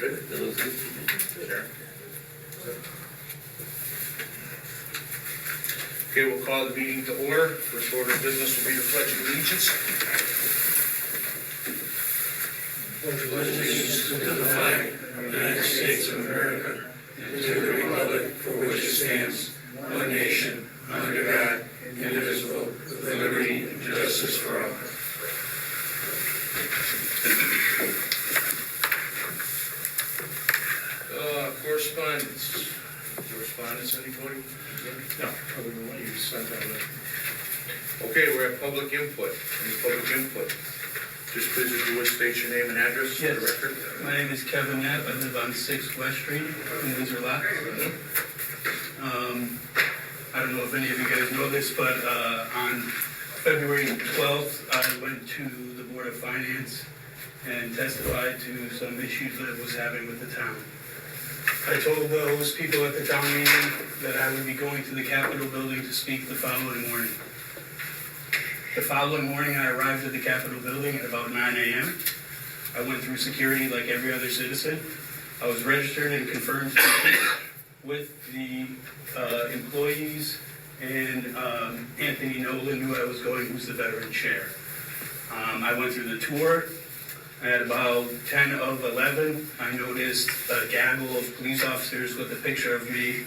Good. Sure. Okay, we'll call the meeting to order. First order of business will be the pledge of allegiance. Pledge allegiance to the flag of the United States of America and to the republic for which it stands, one nation, under God, indivisible, with liberty and justice for all. Correspondence. Correspondence, anybody? No, other than what you sent out. Okay, we're at public input. Any public input? Just please, if you would, state your name and address for the Yes. record. My name is Kevin Knapp. I live on 6 West Street in Windsor Lot. I don't know if any of you guys know this, but on February 12th, I went to the Board of Finance and testified to some issues that I was having with the town. I told those people at the town meeting that I would be going to the Capitol building to speak the following morning. The following morning, I arrived at the Capitol building at about 9 a.m. I went through security like every other citizen. I was registered and confirmed with the employees, and Anthony Nolan knew I was going, who's the veteran chair. I went through the tour. At about 10 of 11, I noticed a gaggle of police officers with a picture of me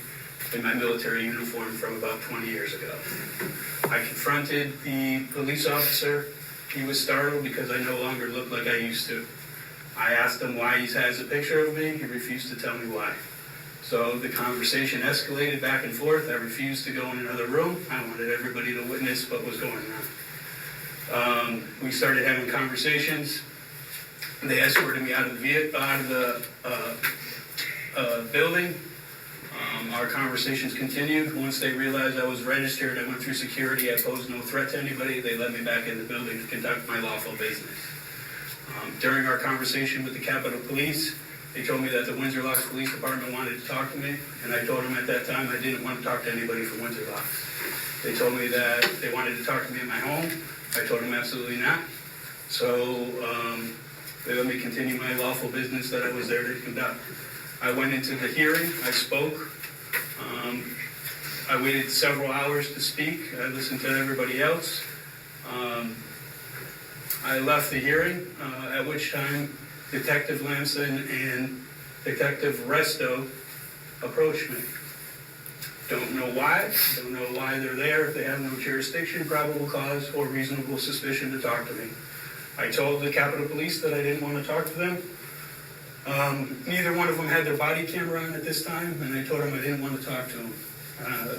in my military uniform from about 20 years ago. I confronted the police officer. He was startled because I no longer looked like I used to. I asked him why he has a picture of me. He refused to tell me why. So the conversation escalated back and forth. I refused to go in another room. I wanted everybody to witness what was going on. We started having conversations. They escorted me out of the building. Our conversations continued. Once they realized I was registered, I went through security. I posed no threat to anybody. They let me back in the building to conduct my lawful business. During our conversation with the Capitol Police, they told me that the Windsor Locks Police Department wanted to talk to me, and I told them at that time I didn't want to talk to anybody from Windsor Locks. They told me that they wanted to talk to me at my home. I told them absolutely not. So they let me continue my lawful business that I was there to conduct. I went into the hearing, I spoke. I waited several hours to speak. I listened to everybody else. I left the hearing, at which time Detective Lamson and Detective Resto approached me. Don't know why they're there. They have no jurisdiction, probable cause, or reasonable suspicion to talk to me. I told the Capitol Police that I didn't want to talk to them. Neither one of them had their body camera on at this time, and I told them I didn't want to talk to them.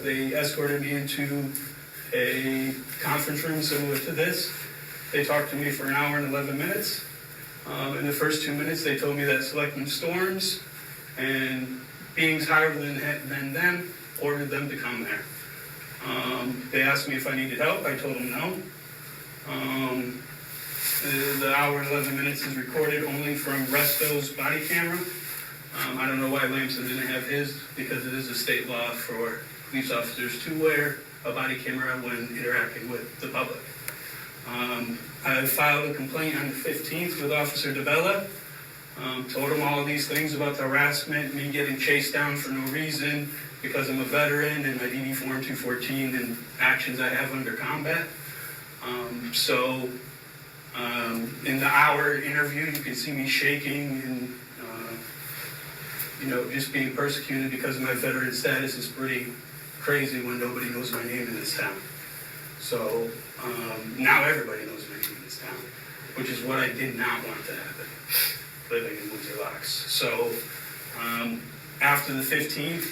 They escorted me into a conference room similar to this. They talked to me for an hour and 11 minutes. In the first 2 minutes, they told me that Selectman Storms and beings higher than them ordered them to come there. They asked me if I needed help. I told them no. The hour and 11 minutes is recorded only from Resto's body camera. I don't know why Lamson didn't have his, because it is a state law for police officers to wear a body camera when interacting with the public. I filed a complaint on the 15th with Officer DeBella. Told him all of these things about the harassment, me getting chased down for no reason because I'm a veteran and my DD Form 214 and actions I have under combat. In the hour interview, you can see me shaking and, just being persecuted because of my veteran status is pretty crazy when nobody knows my name in this town. So now everybody knows my name in this town, which is what I did not want to happen, living in Windsor Locks. So after the 15th,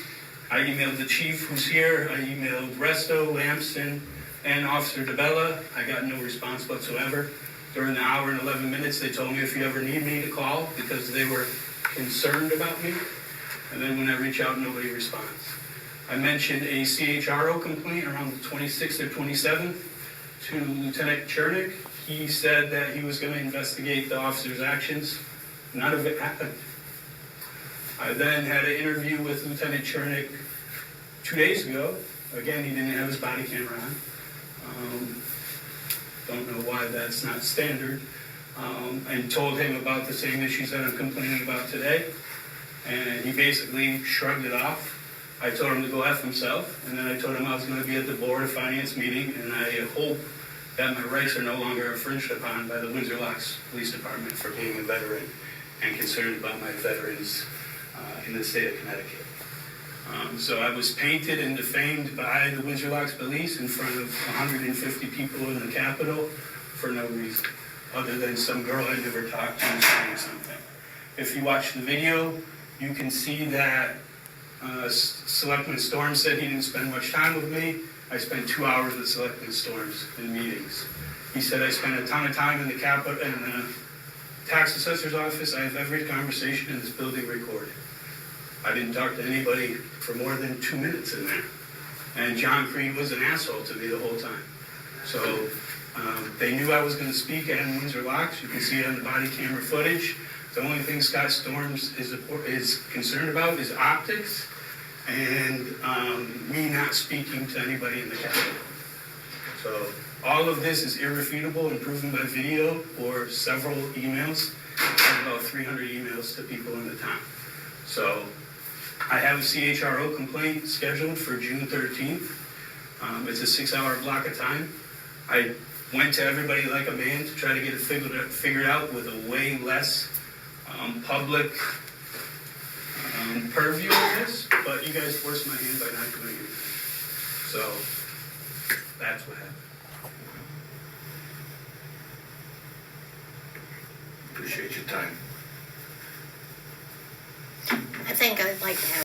I emailed the chief who's here. I emailed Resto, Lamson, and Officer DeBella. I got no response whatsoever. During the hour and 11 minutes, they told me if you ever need me to call because they were concerned about me. And then when I reach out, nobody responds. I mentioned a CHRO complaint around the 26th or 27th to Lieutenant Chernick. He said that he was going to investigate the officer's actions. None of it happened. I then had an interview with Lieutenant Chernick 2 days ago. Again, he didn't have his body camera on. Don't know why that's not standard. and told him about the same issues that I'm complaining about today. And he basically shrugged it off. I told him to go F himself, and then I told him I was gonna be at the Board of Finance meeting, and I hope that my rights are no longer infringed upon by the Windsor Locks Police Department for being a veteran and concerned about my veterans in the state of Connecticut. So I was painted and defamed by the Windsor Locks Police in front of 150 people in the Capitol for no reason, other than some girl I never talked to saying something. If you watch the video, you can see that Selectman Storm said he didn't spend much time with me. I spent 2 hours with Selectman Storms in meetings. He said I spent a ton of time in the Capitol, in the tax assessor's office. I have every conversation in this building recorded. I didn't talk to anybody for more than 2 minutes in there. And John Creed was an asshole to me the whole time. So they knew I was going to speak at Windsor Locks. You can see it on the body camera footage. The only thing Scott Storms is concerned about is optics and me not speaking to anybody in the Capitol. So all of this is irrefutable and proven by video or several emails. I have about 300 emails to people in the town. So I have a CHRO complaint scheduled for June 13th. It's a 6-hour block of time. I went to everybody like a man to try to get it figured out with a way less public purview of this, but you guys forced my hand by not doing it. So that's what happened. Appreciate your time. I think I'd like to have